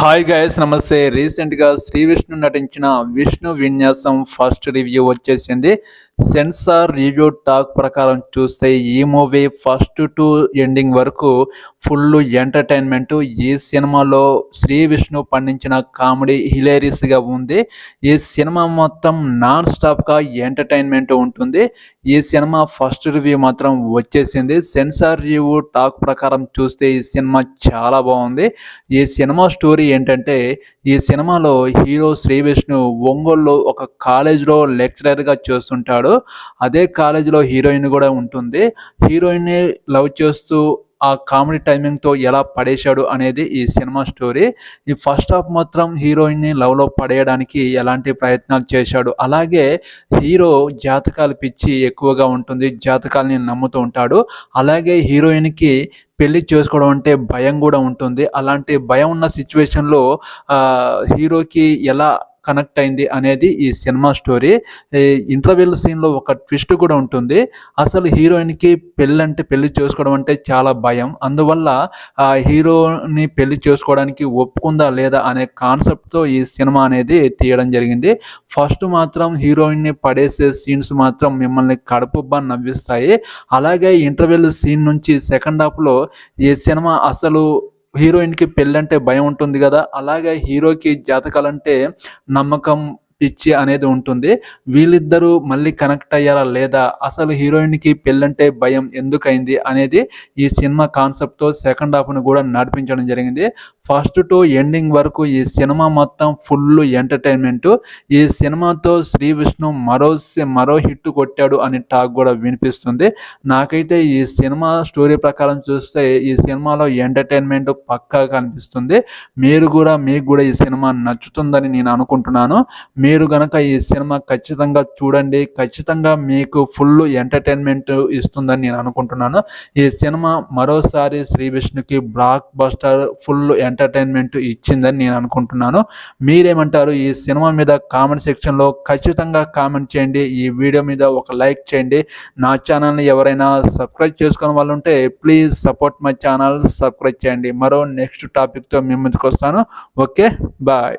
Hi guys, నమస్తే. రీసెంట్గా శ్రీ విష్ణు నటించిన విష్ణు విన్యాసం ఫస్ట్ రివ్యూ వచ్చేసింది. సెన్సార్ రివ్యూ టాక్ ప్రకారం చూస్తే ఈ మూవీ ఫస్ట్ టు ఎండింగ్ వరకు ఫుల్ ఎంటర్టైన్మెంట్. ఈ సినిమాలో శ్రీ విష్ణు పండించిన కామెడీ హిలేరియస్గా ఉంది. ఈ సినిమా మొత్తం నాన్ స్టాప్గా ఎంటర్టైన్మెంట్ ఉంటుంది. ఈ సినిమా ఫస్ట్ రివ్యూ మాత్రం వచ్చేసింది. సెన్సార్ రివ్యూ టాక్ ప్రకారం చూస్తే ఈ సినిమా చాలా బాగుంది. ఈ సినిమా స్టోరీ ఏంటంటే, ఈ సినిమాలో హీరో శ్రీ విష్ణు ఒంగోలులో ఒక కాలేజ్లో లెక్చరర్గా చేస్తుంటాడు. అదే కాలేజీలో హీరోయిన్ కూడా ఉంటుంది. హీరోయిన్ని లవ్ చేస్తూ ఆ కామెడీ టైమింగ్తో ఎలా పడేశాడు అనేది ఈ సినిమా స్టోరీ. ఈ ఫస్ట్ హాఫ్ మాత్రం హీరోయిన్ని లవ్లో పడేయడానికి ఎలాంటి ప్రయత్నాలు చేశాడు. అలాగే హీరో జాతకాలు పిచ్చి ఎక్కువగా ఉంటుంది, జాతకాలని నమ్ముతూ ఉంటాడు. అలాగే హీరోయిన్కి పెళ్లి చేసుకోవడం అంటే భయం కూడా ఉంటుంది. అలాంటి భయం ఉన్న సిచ్యువేషన్లో హీరోకి ఎలా కనెక్ట్ అయింది అనేది ఈ సినిమా స్టోరీ. ఇంటర్వెల్ సీన్లో ఒక ట్విస్ట్ కూడా ఉంటుంది. అసలు హీరోయిన్కి పెళ్లి చేసుకోవడం అంటే చాలా భయం. అందువల్ల హీరోని పెళ్లి చేసుకోవడానికి ఒప్పుకుందా లేదా అనే కాన్సెప్ట్తో ఈ సినిమా అనేది తీయడం జరిగింది. ఫస్ట్ మాత్రం హీరోయిన్ని పడేసే సీన్స్ మాత్రం మిమ్మల్ని కడుపుబ్బా నవ్విస్తాయి. అలాగే ఇంటర్వెల్ సీన్ నుంచి సెకండ్ హాఫ్లో ఈ సినిమా అసలు హీరోయిన్కి పెళ్ళంటే భయం ఉంటుంది కదా, అలాగే హీరోకి జాతకాలంటే నమ్మకం పిచ్చి అనేది ఉంటుంది. వీళ్ళిద్దరూ మళ్ళీ కనెక్ట్ అయ్యారా లేదా, అసలు హీరోయిన్కి పెళ్ళంటే భయం ఎందుకైంది అనేది ఈ సినిమా కాన్సెప్ట్తో సెకండ్ హాఫ్ను కూడా నడిపించడం జరిగింది. ఫస్ట్ టు ఎండింగ్ వరకు ఈ సినిమా మొత్తం ఫుల్ ఎంటర్టైన్మెంటు. ఈ సినిమాతో శ్రీ విష్ణు మరో హిట్ కొట్టాడు అని టాక్ కూడా వినిపిస్తుంది. నాకైతే ఈ సినిమా స్టోరీ ప్రకారం చూస్తే ఈ సినిమాలో ఎంటర్టైన్మెంట్ పక్కాగా కనిపిస్తుంది. మీకు కూడా ఈ సినిమా నచ్చుతుందని నేను అనుకుంటున్నాను. మీరు గనక ఈ సినిమా ఖచ్చితంగా చూడండి. ఖచ్చితంగా మీకు ఫుల్ ఎంటర్టైన్మెంట్ ఇస్తుందని నేను అనుకుంటున్నాను. ఈ సినిమా మరోసారి శ్రీ విష్ణుకి బ్లాక్ బస్టర్ ఫుల్ ఎంటర్టైన్మెంట్ ఇచ్చిందని నేను అనుకుంటున్నాను. మీరేమంటారు? ఈ సినిమా మీద కామెంట్ సెక్షన్లో ఖచ్చితంగా కామెంట్ చేయండి. ఈ వీడియో మీద ఒక లైక్ చేయండి. నా ఛానల్ని ఎవరైనా సబ్స్క్రైబ్ చేసుకునే వాళ్ళు ఉంటే please support my channel, subscribe చేయండి. మరో నెక్స్ట్ టాపిక్తో మీ ముందుకు వస్తాను. Okay, bye.